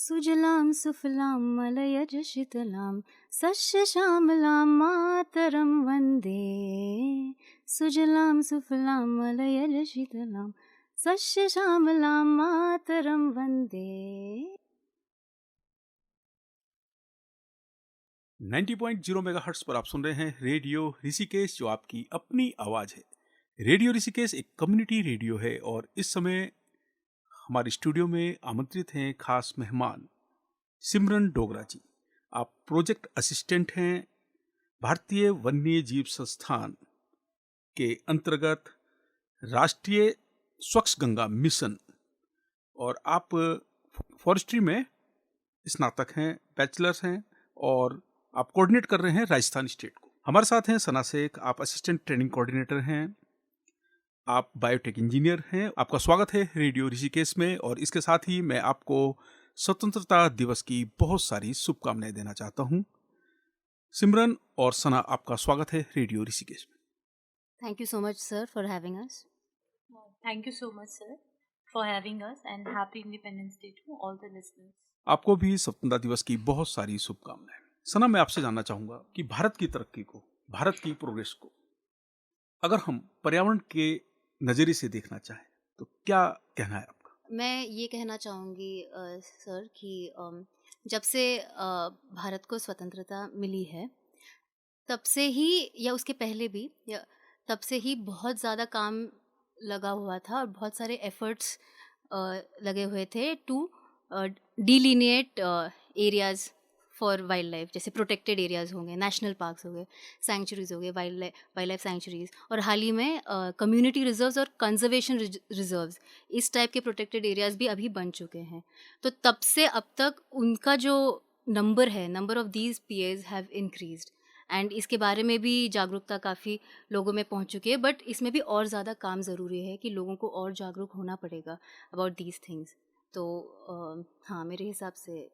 सुजलां सुफलां मलयजशीतलां सस्यश्यामलां मातरं वन्दे। सुजलां सुफलां मलयजशीतलां सस्यश्यामलां मातरं वन्दे। 90.0 मेगाहर्ट्ज पर आप सुन रहे हैं रेडियो ऋषिकेश, जो आपकी अपनी आवाज़ है। रेडियो ऋषिकेश एक कम्युनिटी रेडियो है और इस समय हमारे स्टूडियो में आमंत्रित हैं खास मेहमान सिमरन डोगरा जी। आप प्रोजेक्ट असिस्टेंट हैं भारतीय वन्य जीव संस्थान के अंतर्गत राष्ट्रीय स्वच्छ गंगा मिशन, और आप फॉरेस्ट्री में स्नातक हैं, बैचलर्स हैं, और आप कोऑर्डिनेट कर रहे हैं राजस्थान स्टेट को। हमारे साथ हैं सना शेख, आप असिस्टेंट ट्रेनिंग कोऑर्डिनेटर हैं, आप बायोटेक इंजीनियर हैं। आपका स्वागत है रेडियो ऋषिकेश में, और इसके साथ ही मैं आपको स्वतंत्रता दिवस की बहुत सारी शुभकामनाएं देना चाहता हूं। सिमरन और सना, आपका स्वागत है रेडियो ऋषिकेश में। Thank you so much, sir, for having us. Thank you so much, sir, for having us, and happy Independence Day to all the listeners. आपको भी स्वतंत्रता दिवस की बहुत सारी शुभकामनाएं। सना, मैं आपसे जानना चाहूंगा कि भारत की तरक्की को, भारत की प्रोग्रेस को अगर हम पर्यावरण के नजरिए से देखना चाहें तो क्या कहना है आपका? मैं ये कहना चाहूँगी सर कि जब से भारत को स्वतंत्रता मिली है, तब से ही या उसके पहले भी या तब से ही बहुत ज़्यादा काम लगा हुआ था और बहुत सारे एफर्ट्स लगे हुए थे to delineate areas for wildlife, जैसे प्रोटेक्टेड एरियाज़ होंगे, नेशनल पार्क्स हो गए, सैंक्चुरीज़ हो गए, वाइल्ड लाइफ सैंक्चुरीज़, और हाल ही में कम्युनिटी रिजर्व्स और कंजर्वेशन रिजर्व्स, इस टाइप के प्रोटेक्टेड एरियाज़ भी अभी बन चुके हैं। तो तब से अब तक उनका जो number of these PS have increased, and इसके बारे में भी जागरूकता काफ़ी लोगों में पहुंच चुकी है। बट इसमें भी और ज़्यादा काम ज़रूरी है कि लोगों को और जागरूक होना पड़ेगा अबाउट दीज थिंग्स। तो हाँ, मेरे हिसाब से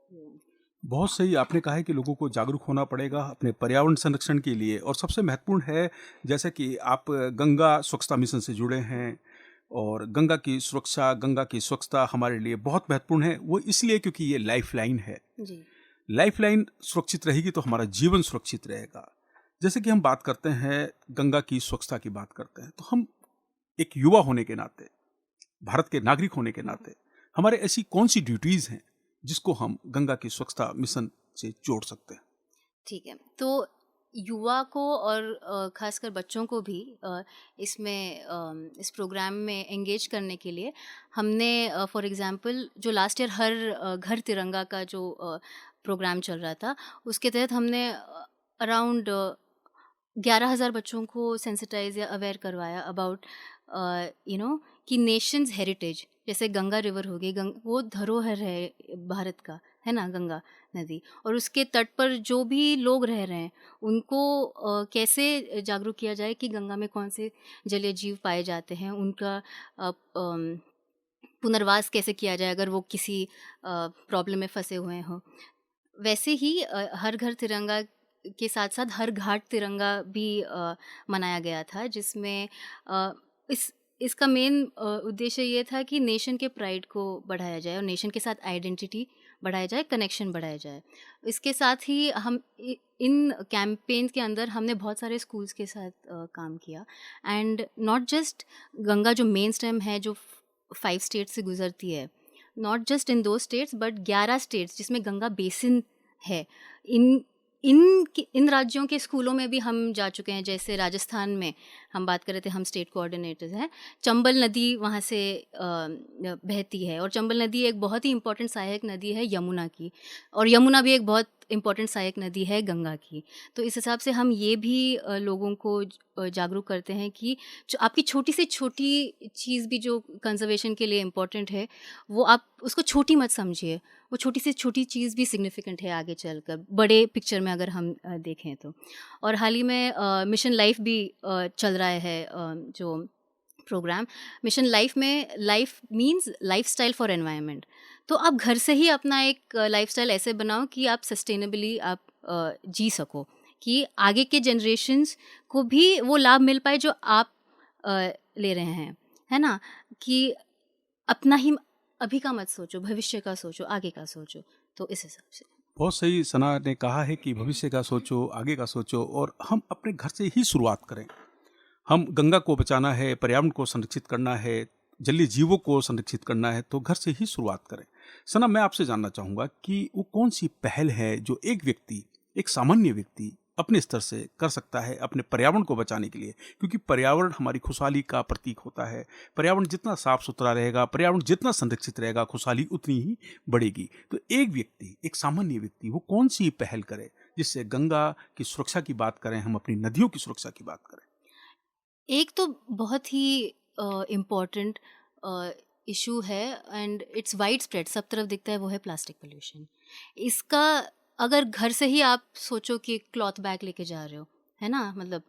बहुत सही आपने कहा है कि लोगों को जागरूक होना पड़ेगा अपने पर्यावरण संरक्षण के लिए, और सबसे महत्वपूर्ण है, जैसे कि आप गंगा स्वच्छता मिशन से जुड़े हैं, और गंगा की सुरक्षा, गंगा की स्वच्छता हमारे लिए बहुत महत्वपूर्ण है। वो इसलिए क्योंकि ये लाइफलाइन है। जी, लाइफलाइन सुरक्षित रहेगी तो हमारा जीवन सुरक्षित रहेगा। जैसे कि हम बात करते हैं गंगा की स्वच्छता की बात करते हैं, तो हम एक युवा होने के नाते, भारत के नागरिक होने के नाते, हमारे ऐसी कौन सी ड्यूटीज़ हैं जिसको हम गंगा की स्वच्छता मिशन से जोड़ सकते हैं? ठीक है। तो युवा को और ख़ासकर बच्चों को भी इसमें इस प्रोग्राम में एंगेज करने के लिए हमने फॉर एग्ज़ाम्पल जो लास्ट ईयर हर घर तिरंगा का जो प्रोग्राम चल रहा था, उसके तहत हमने अराउंड 11,000 बच्चों को सेंसिटाइज या अवेयर करवाया अबाउट कि नेशंस हेरिटेज, जैसे गंगा रिवर हो गई, वो धरोहर है भारत का, है ना, गंगा नदी, और उसके तट पर जो भी लोग रह रहे हैं उनको कैसे जागरूक किया जाए कि गंगा में कौन से जलीय जीव पाए जाते हैं, उनका पुनर्वास कैसे किया जाए अगर वो किसी प्रॉब्लम में फंसे हुए हों। वैसे ही हर घर तिरंगा के साथ साथ हर घाट तिरंगा भी मनाया गया था, जिसमें इसका मेन उद्देश्य ये था कि नेशन के प्राइड को बढ़ाया जाए और नेशन के साथ आइडेंटिटी बढ़ाया जाए, कनेक्शन बढ़ाया जाए। इसके साथ ही हम इन कैंपेन के अंदर हमने बहुत सारे स्कूल्स के साथ काम किया, एंड नॉट जस्ट गंगा जो मेन स्टेम है जो 5 स्टेट से गुजरती है, नॉट जस्ट इन दो स्टेट्स बट 11 स्टेट्स जिसमें गंगा बेसिन है, इन राज्यों के स्कूलों में भी हम जा चुके हैं। जैसे राजस्थान में हम बात कर रहे थे, हम स्टेट कोऑर्डिनेटर्स हैं, चंबल नदी वहाँ से बहती है, और चंबल नदी एक बहुत ही इंपॉर्टेंट सहायक नदी है यमुना की, और यमुना भी एक बहुत इंपॉर्टेंट सहायक नदी है गंगा की। तो इस हिसाब से हम ये भी लोगों को जागरूक करते हैं कि जो आपकी छोटी से छोटी चीज़ भी जो कंजर्वेशन के लिए इम्पोर्टेंट है, वो आप उसको छोटी मत समझिए, वो छोटी से छोटी चीज़ भी सिग्निफिकेंट है आगे चलकर, बड़े पिक्चर में अगर हम देखें तो। और हाल ही में मिशन लाइफ भी चल रहा है, जो प्रोग्राम मिशन लाइफ में, life means lifestyle for environment. तो आप घर से ही अपना एक लाइफस्टाइल ऐसे बनाओ कि आप सस्टेनेबली आप जी सको, कि आगे के जनरेशन्स को भी वो लाभ मिल पाए जो आप ले रहे हैं, है ना, कि अपना ही अभी का मत सोचो, भविष्य का सोचो, आगे का सोचो। तो इस हिसाब से। बहुत सही सना ने कहा है कि भविष्य का सोचो, आगे का सोचो और हम अपने घर से ही शुरुआत करें। हम गंगा को बचाना है, पर्यावरण को संरक्षित करना है, जलीय जीवों को संरक्षित करना है, तो घर से ही शुरुआत करें। सना, मैं आपसे जानना चाहूँगा कि वो कौन सी पहल है जो एक व्यक्ति, एक सामान्य व्यक्ति अपने स्तर से कर सकता है अपने पर्यावरण को बचाने के लिए? क्योंकि पर्यावरण हमारी खुशहाली का प्रतीक होता है। पर्यावरण जितना साफ सुथरा रहेगा, पर्यावरण जितना संरक्षित रहेगा, खुशहाली उतनी ही बढ़ेगी। तो एक व्यक्ति, एक सामान्य व्यक्ति, वो कौन सी पहल करे जिससे गंगा की सुरक्षा की बात करें, हम अपनी नदियों की सुरक्षा की बात करें? एक तो बहुत ही इम्पोर्टेंट इशू है एंड इट्स वाइड स्प्रेड, सब तरफ दिखता है, वो है प्लास्टिक पोल्यूशन। इसका अगर घर से ही आप सोचो कि क्लॉथ बैग लेके जा रहे हो, है ना, मतलब,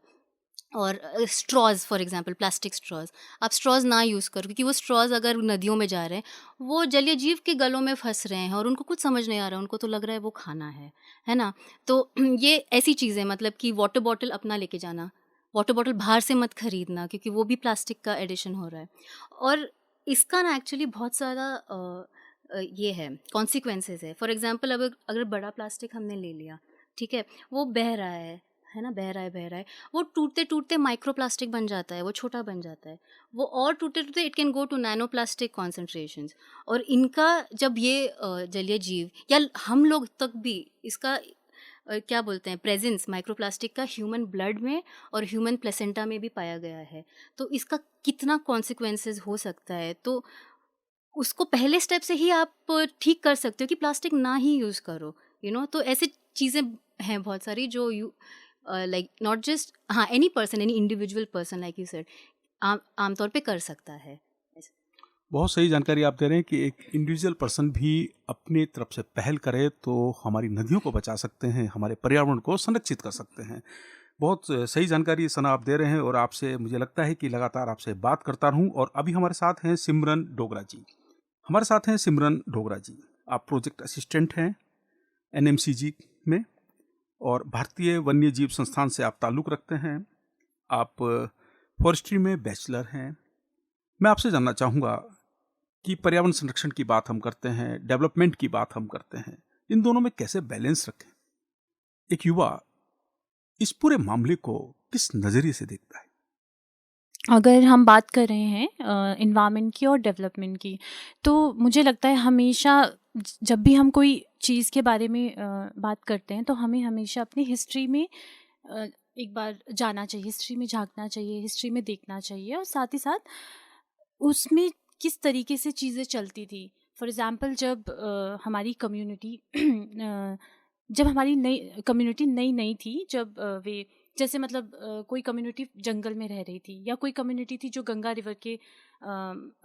और straws for example, plastic straws, आप स्ट्रॉज ना यूज़ करो, क्योंकि वो स्ट्रॉज अगर नदियों में जा रहे हैं, वो जलीय जीव के गलों में फंस रहे हैं और उनको कुछ समझ नहीं आ रहा है, उनको तो लग रहा है वो खाना है ना। तो ये ऐसी चीज़ें, मतलब कि वाटर बॉटल अपना लेके जाना, वाटर बॉटल बाहर से मत खरीदना, क्योंकि वो भी प्लास्टिक का एडिशन हो रहा है। और इसका ना एक्चुअली बहुत सारा ये है, कॉन्सिक्वेंसेस है। फॉर एग्जांपल, अगर अगर बड़ा प्लास्टिक हमने ले लिया, ठीक है, वो बह रहा है ना, बह रहा है, वो टूटते टूटते माइक्रो प्लास्टिक बन जाता है, वो छोटा बन जाता है, वो और टूटते टूटते it can go to nano plastic concentrations. और इनका जब ये जलीय जीव या हम लोग तक भी इसका क्या बोलते हैं, प्रेजेंस माइक्रोप्लास्टिक का ह्यूमन ब्लड में और ह्यूमन प्लेसेंटा में भी पाया गया है, तो इसका कितना कॉन्सिक्वेंसेस हो सकता है। तो उसको पहले स्टेप से ही आप ठीक कर सकते हो कि प्लास्टिक ना ही यूज़ करो, तो ऐसी चीज़ें हैं बहुत सारी जो यू लाइक नॉट जस्ट, हाँ, any person, any individual person, like you said, आमतौर पे कर सकता है ऐसे। बहुत सही जानकारी आप दे रहे हैं कि एक इंडिविजुअल पर्सन भी अपनी तरफ से पहल करे तो हमारी नदियों को बचा सकते हैं, हमारे पर्यावरण को संरक्षित कर सकते हैं। बहुत सही जानकारी सना आप दे रहे हैं और आपसे मुझे लगता है कि लगातार आपसे बात करता रहूं। और अभी हमारे साथ हैं सिमरन डोगरा जी। हमारे साथ हैं सिमरन डोगरा जी। आप प्रोजेक्ट असिस्टेंट हैं एनएमसीजी में और भारतीय वन्य जीव संस्थान से आप ताल्लुक़ रखते हैं। आप फॉरेस्ट्री में बैचलर हैं। मैं आपसे जानना चाहूँगा कि पर्यावरण संरक्षण की बात हम करते हैं, डेवलपमेंट की बात हम करते हैं, इन दोनों में कैसे बैलेंस रखें? एक युवा इस पूरे मामले को किस नज़रिए से देखता है? अगर हम बात कर रहे हैं इन्वायरमेंट की और डेवलपमेंट की, तो मुझे लगता है हमेशा जब भी हम कोई चीज़ के बारे में बात करते हैं, तो हमें हमेशा अपनी हिस्ट्री में एक बार जाना चाहिए, हिस्ट्री में झांकना चाहिए, हिस्ट्री में देखना चाहिए, और साथ ही साथ उसमें किस तरीके से चीज़ें चलती थी। फॉर एग्ज़ाम्पल, जब हमारी कम्युनिटी जब हमारी नई कम्युनिटी नई थी, जब वे जैसे मतलब कोई कम्युनिटी जंगल में रह रही थी, या कोई कम्युनिटी थी जो गंगा रिवर के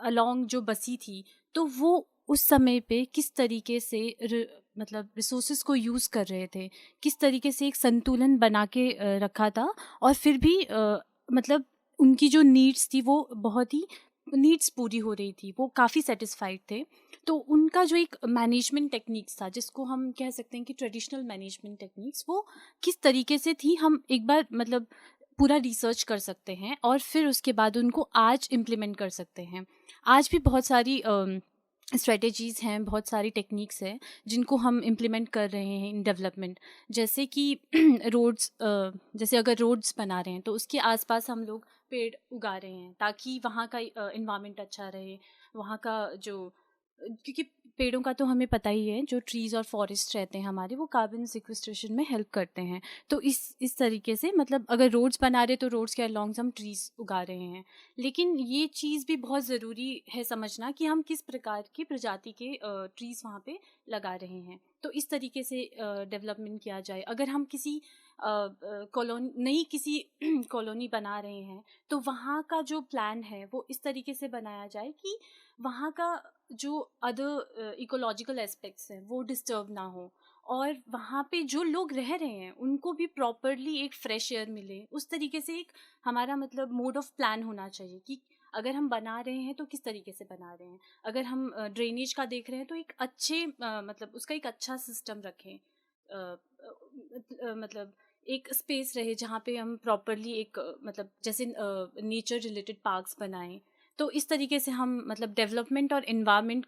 अलोंग जो बसी थी, तो वो उस समय पे किस तरीके से मतलब रिसोर्सेज को यूज़ कर रहे थे, किस तरीके से एक संतुलन बना के रखा था, और फिर भी मतलब उनकी जो नीड्स थी वो बहुत ही नीड्स पूरी हो रही थी, वो काफ़ी सेटिस्फाइड थे। तो उनका जो एक मैनेजमेंट टेक्निक्स था, जिसको हम कह सकते हैं कि ट्रेडिशनल मैनेजमेंट टेक्निक्स, वो किस तरीके से थी, हम एक बार मतलब पूरा रिसर्च कर सकते हैं और फिर उसके बाद उनको आज इम्प्लीमेंट कर सकते हैं। आज भी बहुत सारी स्ट्रेटजीज़ हैं, बहुत सारी टेक्निक्स हैं जिनको हम इम्प्लीमेंट कर रहे हैं इन डेवलपमेंट। जैसे कि रोड्स, जैसे अगर रोड्स बना रहे हैं तो उसके आसपास हम लोग पेड़ उगा रहे हैं ताकि वहाँ का इन्वायरमेंट अच्छा रहे, वहाँ का जो, क्योंकि पेड़ों का तो हमें पता ही है, जो ट्रीज़ और फॉरेस्ट रहते हैं हमारे, वो कार्बन सिक्वेस्ट्रेशन में हेल्प करते हैं। तो इस तरीके से मतलब अगर रोड्स बना रहे तो रोड्स के अलॉन्ग हम ट्रीज़ उगा रहे हैं। लेकिन ये चीज़ भी बहुत ज़रूरी है समझना कि हम किस प्रकार की प्रजाति के ट्रीज़ वहाँ पे लगा रहे हैं। तो इस तरीके से डेवलपमेंट किया जाए। अगर हम किसी नई किसी कॉलोनी बना रहे हैं, तो वहाँ का जो प्लान है वो इस तरीके से बनाया जाए कि वहाँ का जो अदर इकोलॉजिकल एस्पेक्ट्स हैं वो डिस्टर्ब ना हो, और वहाँ पे जो लोग रह रहे हैं उनको भी प्रॉपरली एक फ्रेश एयर मिले। उस तरीके से एक हमारा मतलब मोड ऑफ प्लान होना चाहिए कि अगर हम बना रहे हैं तो किस तरीके से बना रहे हैं। अगर हम ड्रेनेज का देख रहे हैं तो एक अच्छे मतलब उसका एक अच्छा सिस्टम रखें, मतलब एक स्पेस रहे जहाँ पे हम प्रॉपरली एक मतलब जैसे नेचर रिलेटेड पार्क्स बनाएं, तो इस तरीके से हम मतलब डेवलपमेंट और इन्वायरमेंट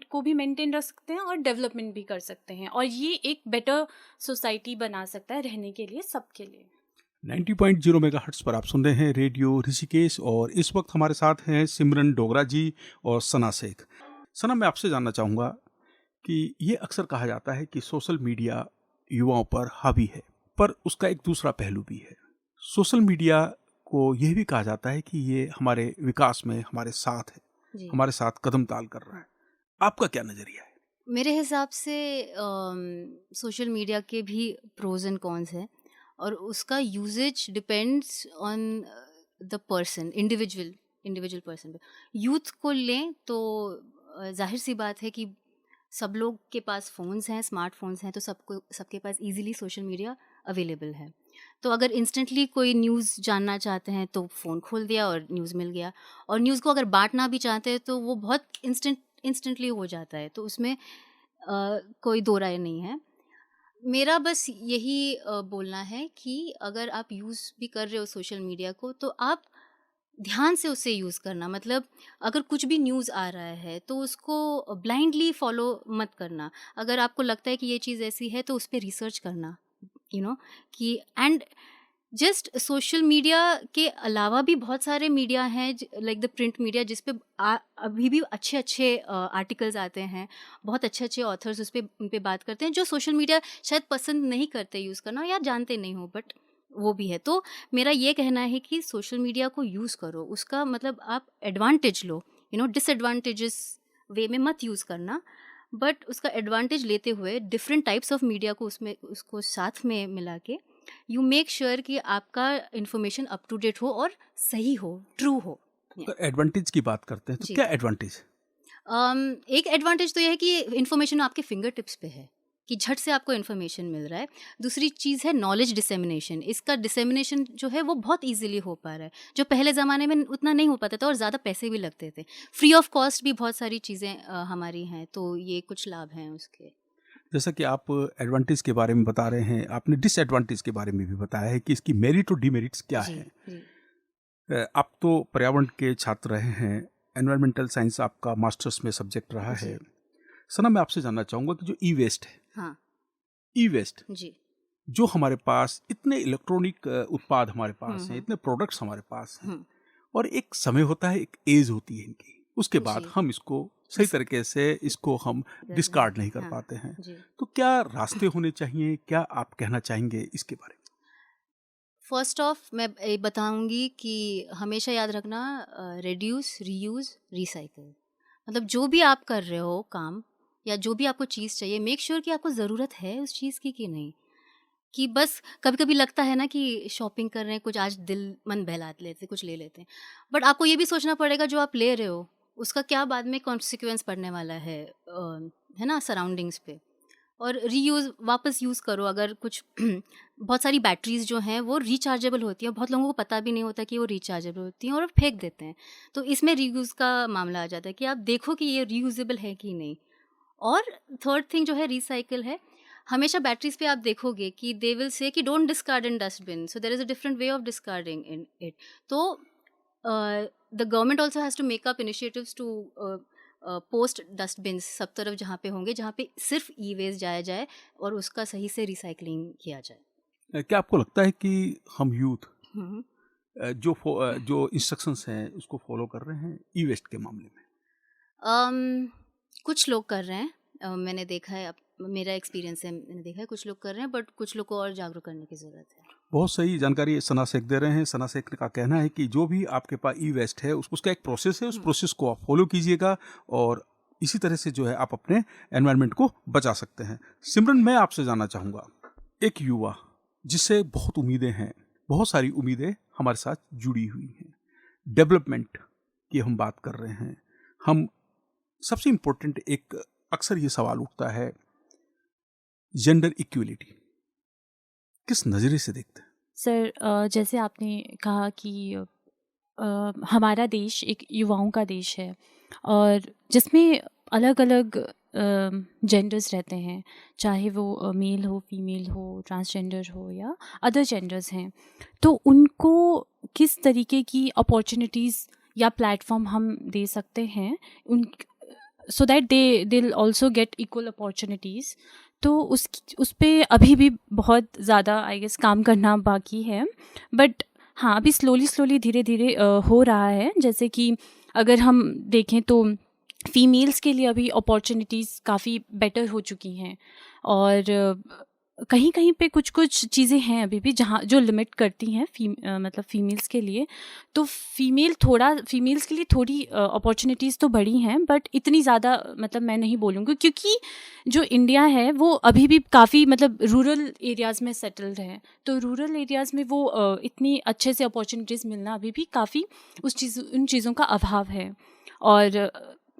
को भी मेंटेन रख सकते हैं और डेवलपमेंट भी कर सकते हैं, और ये एक बेटर सोसाइटी बना सकता है रहने के लिए, सबके लिए। 90.0 मेगाहर्ट्ज पर आप सुन रहे हैं रेडियो ऋषिकेश और इस वक्त हमारे साथ हैं सिमरन डोगरा जी और सना शेख। सना, मैं आपसे जानना चाहूँगा कि ये अक्सर कहा जाता है कि सोशल मीडिया युवाओं पर हावी है, पर उसका एक दूसरा पहलू भी है। सोशल मीडिया को यह भी कहा जाता है कि ये हमारे विकास में हमारे साथ है, जी। हमारे साथ कदम ताल कर रहा है। आपका क्या नज़रिया है? मेरे हिसाब से सोशल मीडिया के भी प्रोज एंड कॉन्स हैं, और उसका usages depends on the person, individual person पे। यूथ को लें तो जाहिर सी बात है कि सब लोग के पास फ़ोन्स हैं, स्मार्टफोन्स हैं, तो सबके पास इजीली सोशल मीडिया अवेलेबल है। तो अगर इंस्टेंटली कोई न्यूज़ जानना चाहते हैं तो फ़ोन खोल दिया और न्यूज़ मिल गया, और न्यूज़ को अगर बांटना भी चाहते हैं तो वो बहुत इंस्टेंटली हो जाता है, तो उसमें कोई दो राय नहीं है। मेरा बस यही बोलना है कि अगर आप यूज़ भी कर रहे हो सोशल मीडिया को, तो आप ध्यान से उसे यूज़ करना। मतलब अगर कुछ भी न्यूज़ आ रहा है तो उसको ब्लाइंडली फॉलो मत करना। अगर आपको लगता है कि ये चीज़ ऐसी है तो उस पे रिसर्च करना, कि एंड जस्ट सोशल मीडिया के अलावा भी बहुत सारे मीडिया हैं, लाइक द प्रिंट मीडिया, जिस पे अभी भी अच्छे अच्छे आर्टिकल्स आते हैं, बहुत अच्छे अच्छे ऑथर्स उन पे बात करते हैं, जो सोशल मीडिया शायद पसंद नहीं करते यूज़ करना या जानते नहीं हो, बट वो भी है। तो मेरा ये कहना है कि सोशल मीडिया को यूज़ करो, उसका मतलब आप एडवांटेज लो, डिसएडवांटेजेस वे में मत यूज़ करना, बट उसका एडवांटेज लेते हुए डिफरेंट टाइप्स ऑफ मीडिया को उसको साथ में मिला के यू मेक श्योर कि आपका इन्फॉर्मेशन अप टू डेट हो और सही हो, ट्रू हो। तो एडवांटेज की बात करते हैं तो जी। क्या एडवांटेज? एक एडवांटेज तो यह है कि इन्फॉर्मेशन आपके फिंगर टिप्स पे है, कि झट से आपको इन्फॉर्मेशन मिल रहा है। दूसरी चीज़ है नॉलेज डिसेमिनेशन। इसका डिसेमिनेशन जो है वो बहुत इजीली हो पा रहा है, जो पहले ज़माने में उतना नहीं हो पाता था और ज़्यादा पैसे भी लगते थे। फ्री ऑफ कॉस्ट भी बहुत सारी चीज़ें हमारी हैं, तो ये कुछ लाभ हैं उसके। जैसा कि आप एडवांटेज के बारे में बता रहे हैं, आपने डिसएडवांटेज के बारे में भी बताया है कि इसकी मेरिट और डिमेरिट्स क्या जी, हैं। जी। आप तो पर्यावरण के छात्र रहे हैं, एनवायरमेंटल साइंस आपका मास्टर्स में सब्जेक्ट रहा जी। है। सना, मैं आपसे जानना चाहूँगा कि जो ई वेस्ट है, हाँ ई वेस्ट जी। जो हमारे पास इतने इलेक्ट्रॉनिक उत्पाद हमारे पास हैं, हम्म, इतने प्रोडक्ट्स हमारे पास हैं, हम्म, और एक समय होता है, एक एज होती है इनकी, उसके बाद जी। हम इसको सही तरीके से इसको हम डिस्कार्ड नहीं कर हाँ, पाते हैं। जी। तो क्या रास्ते होने चाहिए? क्या आप कहना चाहेंगे इसके बारे में? फर्स्ट ऑफ मैं बताऊंगी कि हमेशा याद रखना, रिड्यूस, रीयूज़, रिसाइकल। मतलब जो भी आप कर रहे हो काम, या जो भी आपको चीज़ चाहिए, मेक श्योर कि आपको ज़रूरत है उस चीज़ की कि नहीं। कि बस कभी कभी लगता है ना कि शॉपिंग कर रहे हैं, कुछ आज दिल मन बहला लेते, कुछ ले लेते हैं, बट आपको ये भी सोचना पड़ेगा जो आप ले रहे हो उसका क्या बाद में कॉन्सिक्वेंस पड़ने वाला है ना, सराउंडिंग्स पे। और रीयूज़, वापस यूज़ करो। अगर कुछ बहुत सारी बैटरीज जो हैं वो रिचार्जेबल होती हैं, बहुत लोगों को पता भी नहीं होता कि वो रिचार्जेबल होती हैं और फेंक देते हैं। तो इसमें रीयूज़ का मामला आ जाता है कि आप देखो कि ये रीयूजेबल है कि नहीं। और थर्ड थिंग जो है रिसाइकिल है। हमेशा बैटरीज पे आप देखोगे कि दे विल से कि don't discard in dustbin, so there is a different way of discarding in it. तो the government also has to make up initiatives to post dustbins सब तरफ, जहाँ पे होंगे, जहाँ पे सिर्फ ई वेस्ट जाया जाए और उसका सही से रिसाइकलिंग किया जाए। क्या आपको लगता है कि हम यूथ हम्म। जो इंस्ट्रक्शंस हैं उसको फॉलो कर रहे हैं ई वेस्ट के मामले में? कुछ लोग कर रहे हैं, मैंने देखा है, मेरा एक्सपीरियंस है, मैंने देखा है कुछ लोग कर रहे हैं, बट कुछ लोग को और जागरूक करने की ज़रूरत है। बहुत सही जानकारी सना शेख दे रहे हैं। सना शेख का कहना है कि जो भी आपके पास ई वेस्ट है उसका एक प्रोसेस है, उस प्रोसेस को आप फॉलो कीजिएगा और इसी तरह से जो है आप अपने एनवायरनमेंट को बचा सकते हैं। सिमरन, मैं आपसे जानना चाहूँगा, एक युवा जिससे बहुत उम्मीदें हैं, बहुत सारी उम्मीदें हमारे साथ जुड़ी हुई हैं, डेवलपमेंट की हम बात कर रहे हैं, हम सबसे इम्पोर्टेंट एक अक्सर ये सवाल उठता है, जेंडर इक्वलिटी किस नज़रिए से देखते हैं? सर, जैसे आपने कहा कि हमारा देश एक युवाओं का देश है, और जिसमें अलग अलग जेंडर्स रहते हैं, चाहे वो मेल हो, फीमेल हो, ट्रांसजेंडर हो या अदर जेंडर्स हैं, तो उनको किस तरीके की अपॉर्चुनिटीज़ या प्लेटफॉर्म हम दे सकते हैं उन, so that they will also get equal opportunities. तो उस पे अभी भी बहुत ज़्यादा आई गेस काम करना बाकी है, बट हाँ अभी स्लोली धीरे धीरे हो रहा है। जैसे कि अगर हम देखें तो फीमेल्स के लिए अभी अपॉर्चुनिटीज़ काफ़ी बेटर हो चुकी हैं, और कहीं कहीं पे कुछ कुछ चीज़ें हैं अभी भी जहाँ जो लिमिट करती हैं मतलब फीमेल्स के लिए। तो फीमेल्स के लिए थोड़ी अपॉर्चुनिटीज़ तो बढ़ी हैं, बट इतनी ज़्यादा मतलब मैं नहीं बोलूँगी, क्योंकि जो इंडिया है वो अभी भी काफ़ी मतलब रूरल एरियाज़ में सेटल्ड है। तो रूरल एरियाज़ में वो इतनी अच्छे से अपॉर्चुनिटीज़ मिलना अभी भी काफ़ी उन चीज़ों का अभाव है। और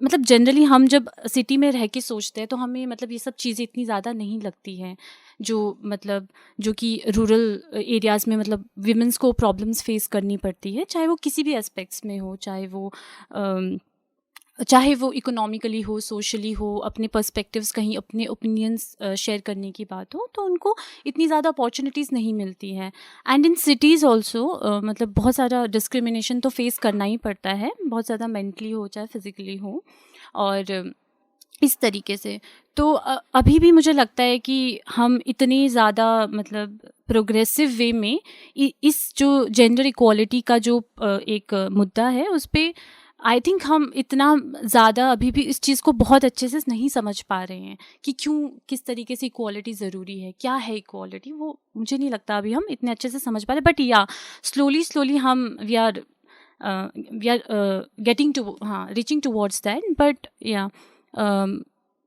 मतलब जनरली हम जब सिटी में रह के सोचते हैं तो हमें मतलब ये सब चीज़ें इतनी ज़्यादा नहीं लगती हैं, जो कि रूरल एरियाज़ में मतलब विमेंस को प्रॉब्लम्स फेस करनी पड़ती है, चाहे वो किसी भी एस्पेक्ट्स में हो, चाहे वो इकोनॉमिकली हो, सोशली हो, अपने पर्सपेक्टिव्स कहीं अपने ओपिनियंस शेयर करने की बात हो, तो उनको इतनी ज़्यादा अपॉर्चुनिटीज़ नहीं मिलती हैं। एंड इन सिटीज़ ऑल्सो मतलब बहुत सारा डिस्क्रिमिनेशन तो फेस करना ही पड़ता है, बहुत ज़्यादा मेंटली हो चाहे फिज़िकली हो, और इस तरीके से। तो अभी भी मुझे लगता है कि हम इतनी ज़्यादा मतलब प्रोग्रेसिव वे में इस जो जेंडर इक्वालिटी का जो एक मुद्दा है उस पे आई थिंक हम इतना ज़्यादा अभी भी इस चीज़ को बहुत अच्छे से नहीं समझ पा रहे हैं कि क्यों किस तरीके से इक्वालिटी ज़रूरी है, क्या है इक्वालिटी, वो मुझे नहीं लगता अभी हम इतने अच्छे से समझ पा रहे। बट या स्लोली हम we are getting to reaching towards that, but yeah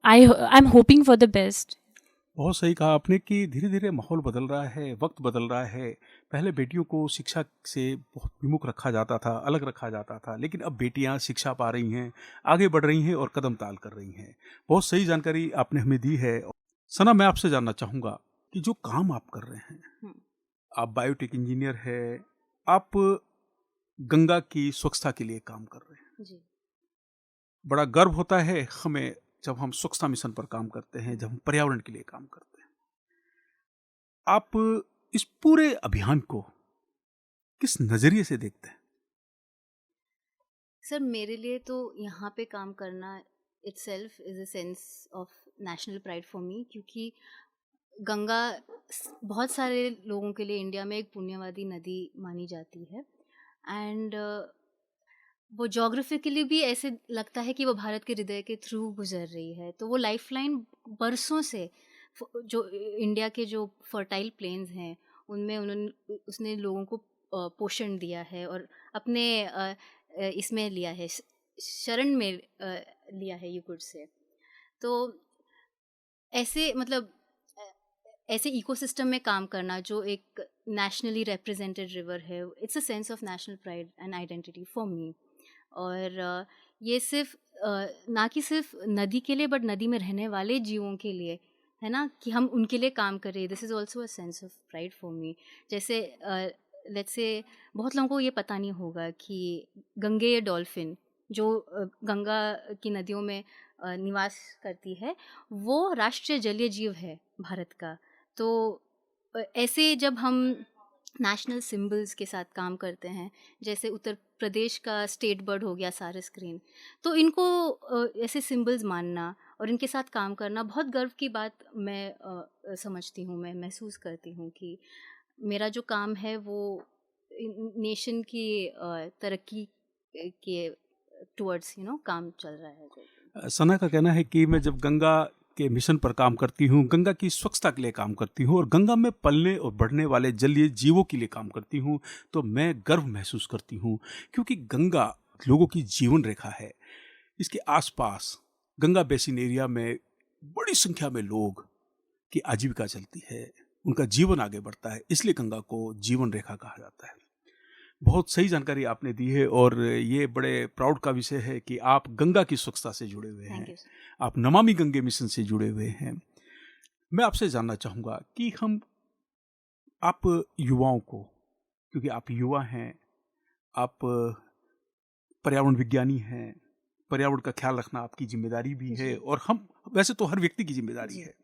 I am hoping for the best. बहुत सही कहा आपने कि धीरे धीरे माहौल बदल रहा है, वक्त बदल रहा है। पहले बेटियों को शिक्षा से बहुत विमुख रखा जाता था, अलग रखा जाता था, लेकिन अब बेटियां शिक्षा पा रही हैं, आगे बढ़ रही हैं और कदम ताल कर रही हैं। बहुत सही जानकारी आपने हमें दी है। सना, मैं आपसे जानना चाहूँगा कि जो काम आप कर रहे हैं, आप बायोटेक इंजीनियर है, आप गंगा की स्वच्छता के लिए काम कर रहे हैं। जी। बड़ा गर्व होता है हमें जब हम स्वच्छता मिशन पर काम करते हैं, जब हम पर्यावरण के लिए काम करते हैं। आप इस पूरे अभियान को किस नजरिए से देखते हैं? सर मेरे लिए तो यहाँ पे काम करना itself is a sense of national pride for me, क्योंकि गंगा बहुत सारे लोगों के लिए इंडिया में एक पुण्यवादी नदी मानी जाती है। एंड वो जोग्राफिकली भी ऐसे लगता है कि वो भारत के हृदय के थ्रू गुजर रही है। तो वो लाइफलाइन बरसों से जो इंडिया के जो फर्टाइल प्लेन्स हैं उनमें उसने लोगों को पोषण दिया है और अपने इसमें लिया है, शरण में लिया है, यू कुड से। तो ऐसे मतलब ऐसे इकोसिस्टम में काम करना जो एक नेशनली रिप्रेजेंटेड रिवर है, it's a sense of national pride and identity for me. और ये सिर्फ ना कि सिर्फ नदी के लिए, बट नदी में रहने वाले जीवों के लिए है ना, कि हम उनके लिए काम करें। This is also a sense of pride for me. जैसे लेट्स से बहुत लोगों को ये पता नहीं होगा कि गंगेय डॉल्फिन जो गंगा की नदियों में निवास करती है, वो राष्ट्रीय जलीय जीव है भारत का। तो ऐसे जब हम नेशनल सिंबल्स के साथ काम करते हैं, जैसे उत्तर प्रदेश का स्टेट बर्ड हो गया सारस क्रेन, तो इनको ऐसे सिंबल्स मानना और इनके साथ काम करना बहुत गर्व की बात मैं समझती हूँ, मैं महसूस करती हूँ कि मेरा जो काम है वो नेशन की तरक्की के टुवर्ड्स काम चल रहा है। सना का कहना है कि मैं जब गंगा के मिशन पर काम करती हूँ, गंगा की स्वच्छता के लिए काम करती हूँ और गंगा में पलने और बढ़ने वाले जलीय जीवों के लिए काम करती हूँ, तो मैं गर्व महसूस करती हूँ, क्योंकि गंगा लोगों की जीवन रेखा है। इसके आसपास गंगा बेसिन एरिया में बड़ी संख्या में लोग की आजीविका चलती है, उनका जीवन आगे बढ़ता है, इसलिए गंगा को जीवन रेखा कहा जाता है। बहुत सही जानकारी आपने दी है और ये बड़े प्राउड का विषय है कि आप गंगा की स्वच्छता से जुड़े हुए हैं, आप नमामि गंगे मिशन से जुड़े हुए हैं। मैं आपसे जानना चाहूँगा कि आप युवाओं को, क्योंकि आप युवा हैं, आप पर्यावरण विज्ञानी हैं, पर्यावरण का ख्याल रखना आपकी जिम्मेदारी भी है, और वैसे तो हर व्यक्ति की जिम्मेदारी है।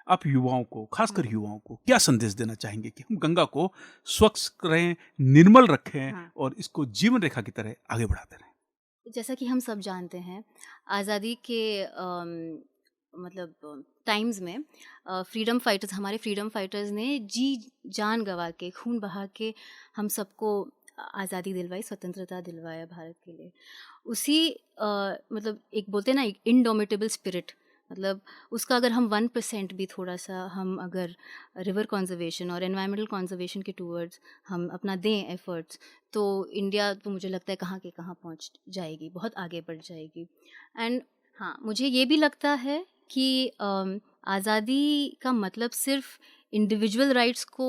आप युवाओं को, खासकर युवाओं को क्या संदेश देना चाहेंगे कि हम गंगा को स्वच्छ करें, निर्मल रखें और इसको जीवन रेखा की तरह आगे बढ़ाते रहें? जैसा कि हम सब जानते हैं, आज़ादी के मतलब टाइम्स में फ्रीडम फाइटर्स, हमारे फ्रीडम फाइटर्स ने जी जान गवा के, खून बहा के हम सबको आज़ादी दिलवाई, स्वतंत्रता दिलवाया भारत के लिए। उसी मतलब एक बोलते हैं ना, एक इनडोमिटेबल स्पिरिट, मतलब उसका अगर हम 1% भी थोड़ा सा हम अगर रिवर कंजर्वेशन और एनवायरमेंटल कंजर्वेशन के टूवर्ड्स हम अपना दें एफर्ट्स, तो इंडिया तो मुझे लगता है कहाँ के कहाँ पहुँच जाएगी, बहुत आगे बढ़ जाएगी। एंड हाँ, मुझे ये भी लगता है कि आज़ादी का मतलब सिर्फ इंडिविजुअल राइट्स को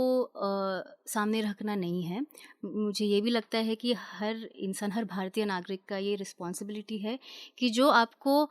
सामने रखना नहीं है। मुझे ये भी लगता है कि हर इंसान, हर भारतीय नागरिक का ये रिस्पॉन्सिबिलिटी है कि जो आपको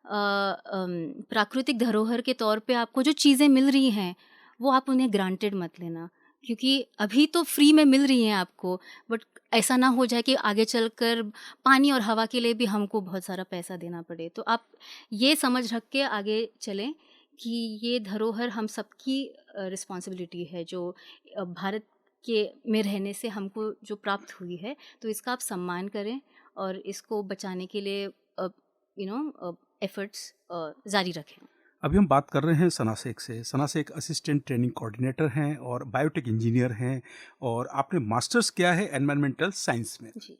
प्राकृतिक धरोहर के तौर पे आपको जो चीज़ें मिल रही हैं, वो आप उन्हें ग्रांटेड मत लेना, क्योंकि अभी तो फ्री में मिल रही हैं आपको, बट ऐसा ना हो जाए कि आगे चलकर पानी और हवा के लिए भी हमको बहुत सारा पैसा देना पड़े। तो आप ये समझ रख के आगे चलें कि ये धरोहर हम सबकी रिस्पॉन्सिबिलिटी है, जो भारत के में रहने से हमको जो प्राप्त हुई है, तो इसका आप सम्मान करें और इसको बचाने के लिए एफर्ट्स जारी रखें। अभी हम बात कर रहे हैं सना शेख से। सना शेख असिस्टेंट ट्रेनिंग कोऑर्डिनेटर हैं और बायोटेक इंजीनियर हैं, और आपने मास्टर्स किया है एनवायरमेंटल साइंस में। जी।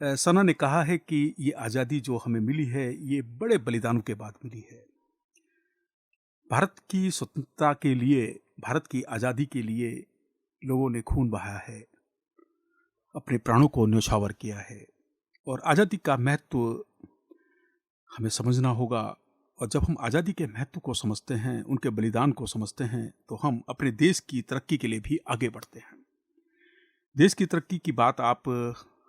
सना ने कहा है कि ये आज़ादी जो हमें मिली है, ये बड़े बलिदानों के बाद मिली है। भारत की स्वतंत्रता के लिए, भारत की आज़ादी के लिए लोगों ने खून बहाया है, अपने प्राणों को न्यौछावर किया है, और आज़ादी का महत्व हमें समझना होगा। और जब हम आज़ादी के महत्व को समझते हैं, उनके बलिदान को समझते हैं, तो हम अपने देश की तरक्की के लिए भी आगे बढ़ते हैं। देश की तरक्की की बात आप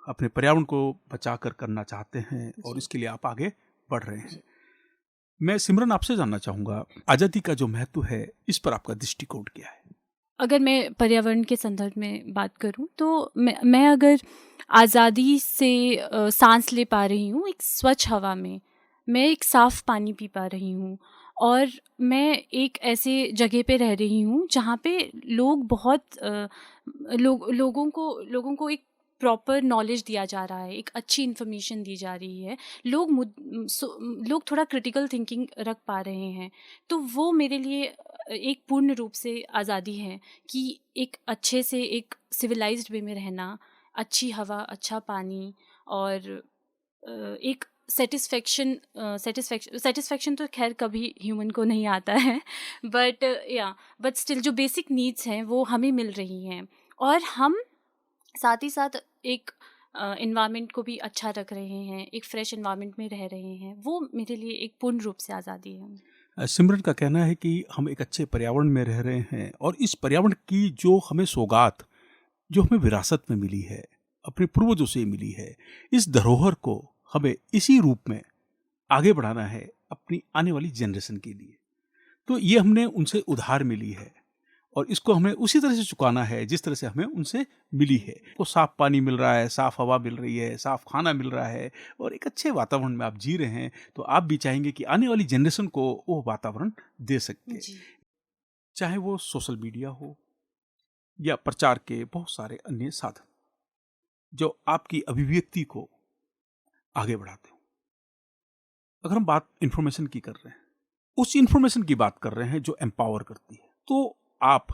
अपने पर्यावरण को बचाकर करना चाहते हैं, और इसके लिए आप आगे बढ़ रहे हैं। मैं सिमरन आपसे जानना चाहूँगा, आज़ादी का जो महत्व है, इस पर आपका दृष्टिकोण क्या है? अगर मैं पर्यावरण के संदर्भ में बात करूं, तो मैं अगर आज़ादी से सांस ले पा रही हूं, एक स्वच्छ हवा में, मैं एक साफ़ पानी पी पा रही हूँ, और मैं एक ऐसे जगह पे रह रही हूँ जहाँ पे लोग बहुत लोगों को एक प्रॉपर नॉलेज दिया जा रहा है, एक अच्छी इन्फॉर्मेशन दी जा रही है, लोग थोड़ा क्रिटिकल थिंकिंग रख पा रहे हैं, तो वो मेरे लिए एक पूर्ण रूप से आज़ादी है कि एक अच्छे से एक सिविलाइज्ड वे में रहना, अच्छी हवा, अच्छा पानी, और एक सेटिस्फेक्शन तो खैर कभी ह्यूमन को नहीं आता है, बट स्टिल जो बेसिक नीड्स हैं वो हमें मिल रही हैं, और हम साथ ही साथ एक एनवायरनमेंट को भी अच्छा रख रहे हैं, एक फ्रेश एनवायरनमेंट में रह रहे हैं। वो मेरे लिए एक पूर्ण रूप से आज़ादी है। सिमरन का कहना है कि हम एक अच्छे पर्यावरण में रह रहे हैं, और इस पर्यावरण की जो हमें सौगात, जो हमें विरासत में मिली है, अपने पूर्वजों से मिली है, इस धरोहर को हमें इसी रूप में आगे बढ़ाना है अपनी आने वाली जनरेशन के लिए। तो ये हमने उनसे उधार मिली है, और इसको हमें उसी तरह से चुकाना है जिस तरह से हमें उनसे मिली है। तो साफ पानी मिल रहा है, साफ हवा मिल रही है, साफ खाना मिल रहा है, और एक अच्छे वातावरण में आप जी रहे हैं, तो आप भी चाहेंगे कि आने वाली जनरेशन को वो वातावरण दे सके। चाहे वो सोशल मीडिया हो या प्रचार के बहुत सारे अन्य साधन जो आपकी अभिव्यक्ति को आगे बढ़ाते हो। अगर हम बात इंफॉर्मेशन की कर रहे हैं, उस इंफॉर्मेशन की बात कर रहे हैं जो एम्पावर करती है, तो आप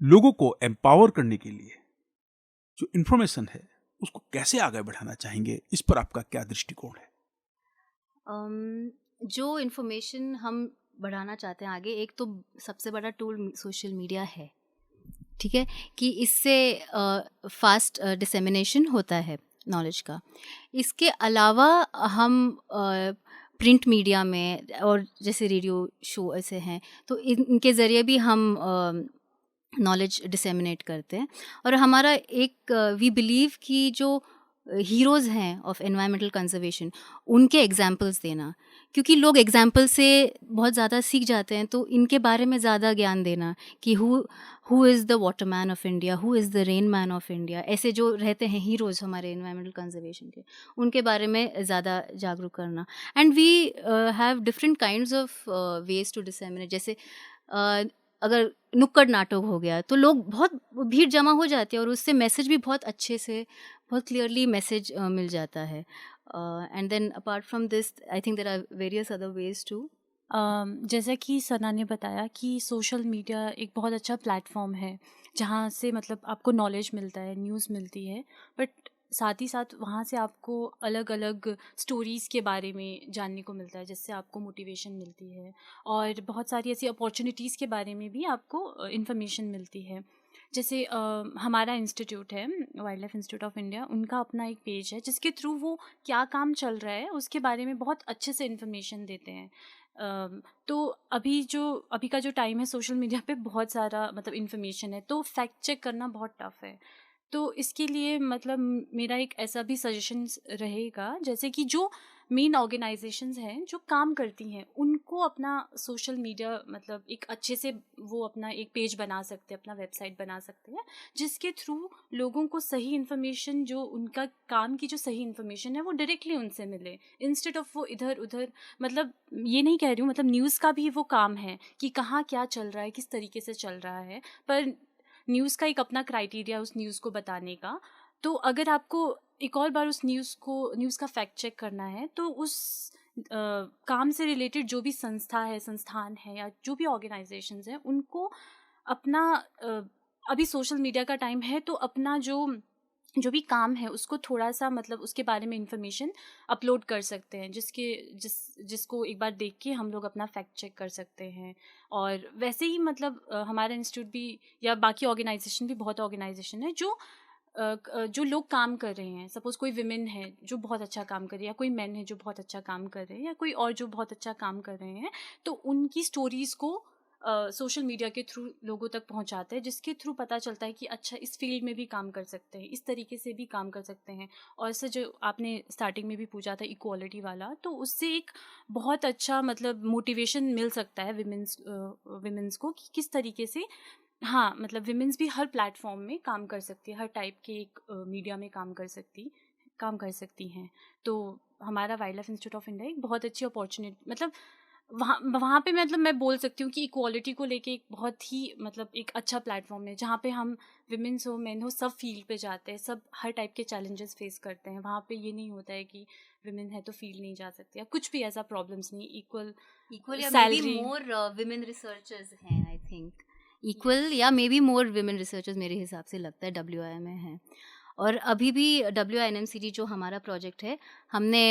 लोगों को एम्पावर करने के लिए जो इंफॉर्मेशन है उसको कैसे आगे बढ़ाना चाहेंगे? इस पर आपका क्या दृष्टिकोण है? जो इंफॉर्मेशन हम बढ़ाना चाहते हैं आगे, एक तो सबसे बड़ा टूल सोशल मीडिया है, ठीक है, कि इससे फास्ट डिसेमिनेशन होता है नॉलेज का। इसके अलावा हम प्रिंट मीडिया में, और जैसे रेडियो शो ऐसे हैं, तो इनके ज़रिए भी हम नॉलेज डिसेमिनेट करते हैं। और हमारा एक वी बिलीव कि जो हीरोज़ हैं ऑफ एनवायरमेंटल कंजर्वेशन, उनके एग्जाम्पल्स देना, क्योंकि लोग एग्जाम्पल से बहुत ज़्यादा सीख जाते हैं, तो इनके बारे में ज़्यादा ज्ञान देना कि who is the water man of India, who is the rain man of India, ऐसे जो रहते हैं हीरोज़ हमारे इन्वायरमेंटल कंजर्वेशन के, उनके बारे में ज़्यादा जागरूक करना. And we have different kinds of ways to disseminate. जैसे अगर नुक्कड़ नाटक हो गया तो लोग बहुत भीड़ जमा हो जाती है और उससे मैसेज भी बहुत अच्छे से, बहुत क्लियरली मैसेज मिल जाता है. And then apart from this I think there are various other ways to. जैसा कि सना ने बताया कि सोशल मीडिया एक बहुत अच्छा प्लेटफॉर्म है जहाँ से मतलब आपको नॉलेज मिलता है, न्यूज़ मिलती है, बट साथ ही साथ वहाँ से आपको अलग अलग स्टोरीज़ के बारे में जानने को मिलता है, जिससे आपको मोटिवेशन मिलती है और बहुत सारी ऐसी अपॉर्चुनिटीज़ के बारे में भी आपको इन्फॉर्मेशन मिलती है. जैसे हमारा इंस्टीट्यूट है, wild life institute of India, उनका अपना एक पेज है जिसके थ्रू वो क्या काम चल रहा है उसके बारे में बहुत अच्छे से इन्फॉर्मेशन देते हैं. तो अभी का जो टाइम है, सोशल मीडिया पे बहुत सारा मतलब इन्फॉर्मेशन है, तो फैक्ट चेक करना बहुत टफ है. तो इसके लिए मतलब मेरा एक ऐसा भी सजेशंस रहेगा, जैसे कि जो मेन ऑर्गेनाइजेशंस हैं जो काम करती हैं, उनको अपना सोशल मीडिया मतलब एक अच्छे से वो अपना एक पेज बना सकते हैं, अपना वेबसाइट बना सकते हैं, जिसके थ्रू लोगों को सही इन्फॉर्मेशन, जो उनका काम की जो सही इन्फॉर्मेशन है वो डायरेक्टली उनसे मिले, इंस्टेड ऑफ वो इधर उधर. मतलब ये नहीं कह रही हूँ, मतलब न्यूज़ का भी वो काम है कि कहाँ क्या चल रहा है, किस तरीके से चल रहा है, पर न्यूज़ का एक अपना क्राइटेरिया उस न्यूज़ को बताने का. तो अगर आपको एक और बार उस न्यूज़ का फैक्ट चेक करना है, तो उस काम से रिलेटेड जो भी संस्थान है या जो भी ऑर्गेनाइजेशंस हैं, उनको अपना अभी सोशल मीडिया का टाइम है, तो अपना जो भी काम है उसको थोड़ा सा मतलब उसके बारे में इंफॉर्मेशन अपलोड कर सकते हैं, जिसको एक बार देख के हम लोग अपना फैक्ट चेक कर सकते हैं. और वैसे ही मतलब हमारा इंस्टीट्यूट भी या बाकी ऑर्गेनाइजेशन भी, बहुत ऑर्गेनाइजेशन है जो लोग काम कर रहे हैं. सपोज कोई विमेन है जो बहुत अच्छा काम कर रही है, या कोई मैन है जो बहुत अच्छा काम कर रहे हैं, या कोई और जो बहुत अच्छा काम कर रहे हैं, तो उनकी स्टोरीज़ को सोशल मीडिया के थ्रू लोगों तक पहुंचाते हैं, जिसके थ्रू पता चलता है कि अच्छा, इस फील्ड में भी काम कर सकते हैं, इस तरीके से भी काम कर सकते हैं. और इससे जो आपने स्टार्टिंग में भी पूछा था इक्वालिटी वाला, तो उससे एक बहुत अच्छा मतलब मोटिवेशन मिल सकता है विमेंस को कि किस तरीके से, हाँ, मतलब विमेंस भी हर प्लेटफॉर्म में काम कर सकती है, हर टाइप के एक मीडिया में काम कर सकती हैं. तो हमारा wild life institute of India एक बहुत अच्छी अपॉर्चुनिटी, मतलब वहाँ पे मतलब मैं बोल सकती हूँ कि इक्वालिटी को लेके एक बहुत ही मतलब एक अच्छा प्लेटफॉर्म है, जहाँ पे हम विमेंस हो, मेन हो, सब फील्ड पे जाते हैं, सब हर टाइप के चैलेंजेस फेस करते हैं. वहाँ पे ये नहीं होता है कि विमेन है तो फील्ड नहीं जा सकती, या कुछ भी ऐसा प्रॉब्लम्स नहीं. इक्वल या salary. maybe more women researchers हैं, आई थिंक इक्वल या may be more women researchers मेरे हिसाब से लगता है WI में है. और अभी भी WINMCD जो हमारा प्रोजेक्ट है, हमने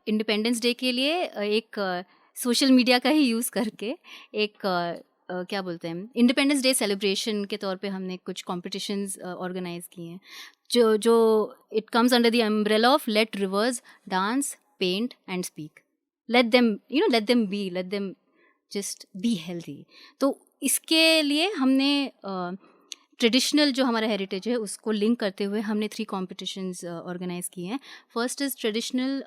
इंडिपेंडेंस डे के लिए एक सोशल मीडिया का ही यूज़ करके एक क्या बोलते हैं, इंडिपेंडेंस डे सेलिब्रेशन के तौर पे हमने कुछ कॉम्पिटिशन्स ऑर्गेनाइज किए हैं, जो it comes under the umbrella of let rivers dance, paint and speak. Let them just be healthy. तो इसके लिए हमने ट्रेडिशनल जो हमारा हेरिटेज है उसको लिंक करते हुए हमने 3 कॉम्पिटिशन्स ऑर्गेनाइज किए हैं. First is traditional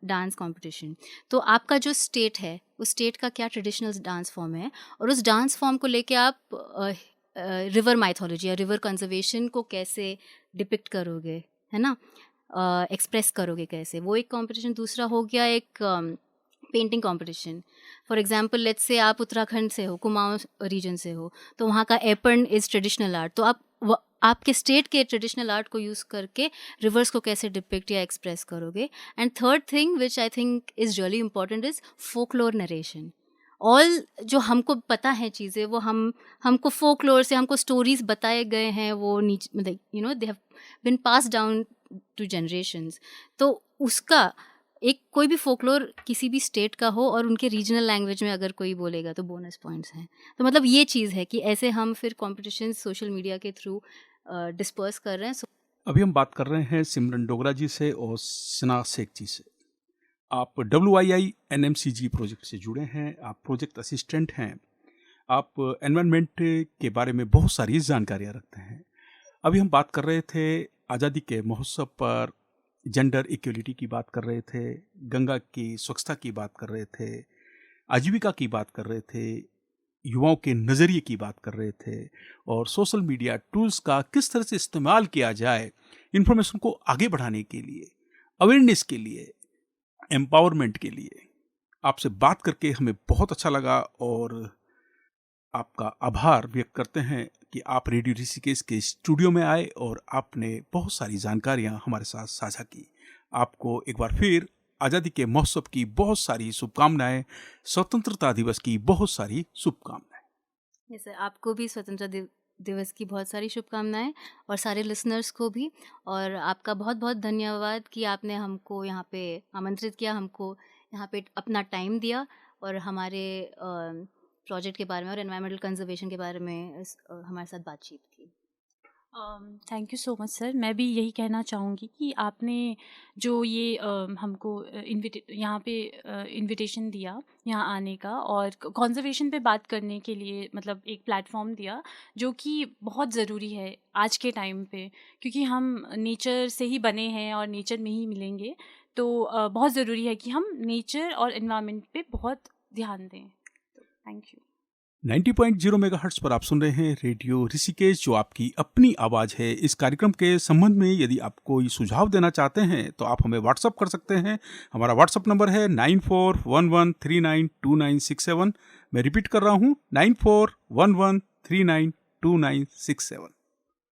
dance competition. तो आपका जो स्टेट है, उस स्टेट का क्या ट्रेडिशनल डांस फॉर्म है, और उस डांस फॉर्म को लेके आप रिवर माइथोलॉजी या रिवर कंजर्वेशन को कैसे डिपिक्ट करोगे, है ना, एक्सप्रेस करोगे कैसे, वो एक कॉम्पिटिशन. दूसरा हो गया एक painting competition. For example let's say आप उत्तराखंड से हो, कुमाऊं रीजन से हो, तो वहाँ का एपन इज़ ट्रेडिशनल आर्ट. तो आप आपके स्टेट के ट्रेडिशनल आर्ट को यूज़ करके रिवर्स को कैसे डिपिक्ट या एक्सप्रेस करोगे. And third thing which I think is really important is folklore narration. All जो हमको पता है चीज़ें, वो हमको फोकलोर से हमको स्टोरीज बताए गए हैं, वो नीचे मतलब they have been passed down to generations. तो उसका एक कोई भी फोकलोर किसी भी स्टेट का हो और उनके रीजनल लैंग्वेज में अगर कोई बोलेगा तो बोनस पॉइंट्स हैं. तो मतलब ये चीज़ है कि ऐसे हम फिर कॉम्पिटिशन सोशल मीडिया के थ्रू डिस्पर्स कर रहे हैं. अभी हम बात कर रहे हैं सिमरन डोगरा जी से और सना शेख जी से. आप WIINMCG प्रोजेक्ट से जुड़े हैं, आप प्रोजेक्ट असिस्टेंट हैं, आप एनवायरनमेंट के बारे में बहुत सारी जानकारियाँ रखते हैं. अभी हम बात कर रहे थे आज़ादी के महोत्सव पर जेंडर इक्वलिटी की बात कर रहे थे, गंगा की स्वच्छता की बात कर रहे थे, आजीविका की बात कर रहे थे, युवाओं के नज़रिए की बात कर रहे थे और सोशल मीडिया टूल्स का किस तरह से इस्तेमाल किया जाए इन्फॉर्मेशन को आगे बढ़ाने के लिए, अवेयरनेस के लिए, एम्पावरमेंट के लिए। आपसे बात करके हमें बहुत अच्छा लगा और आपका आभार व्यक्त करते हैं कि आप रेडियो ऋषिकेश के स्टूडियो में आए और आपने बहुत सारी जानकारियां हमारे साथ साझा की। आपको एक बार फिर आज़ादी के महोत्सव की बहुत सारी शुभकामनाएं, स्वतंत्रता दिवस की बहुत सारी शुभकामनाएं। जैसे आपको भी स्वतंत्रता दिवस की बहुत सारी शुभकामनाएं और सारे लिसनर्स को भी। और आपका बहुत बहुत धन्यवाद कि आपने हमको यहाँ पे आमंत्रित किया, हमको यहाँ पे अपना टाइम दिया और हमारे प्रोजेक्ट के बारे में और एनवायरमेंटल कंजर्वेशन के बारे में हमारे साथ बातचीत की। Thank you so much sir. मैं भी यही कहना चाहूँगी कि आपने जो ये हमको यहाँ पे इनविटेशन दिया यहाँ आने का और कंजर्वेशन पे बात करने के लिए, मतलब एक प्लेटफॉर्म दिया जो कि बहुत ज़रूरी है आज के टाइम पे, क्योंकि हम नेचर से ही बने हैं और नेचर में ही मिलेंगे। तो बहुत ज़रूरी है कि हम नेचर और एनवायरनमेंट पे बहुत ध्यान दें। तो थैंक यू। 90.0 मेगाहर्ट्ज़ पर आप सुन रहे हैं रेडियो ऋषिकेश, जो आपकी अपनी आवाज़ है। इस कार्यक्रम के संबंध में यदि आप कोई सुझाव देना चाहते हैं तो आप हमें व्हाट्सअप कर सकते हैं। हमारा व्हाट्सअप नंबर है 9411392967। मैं रिपीट कर रहा हूँ 9411392967।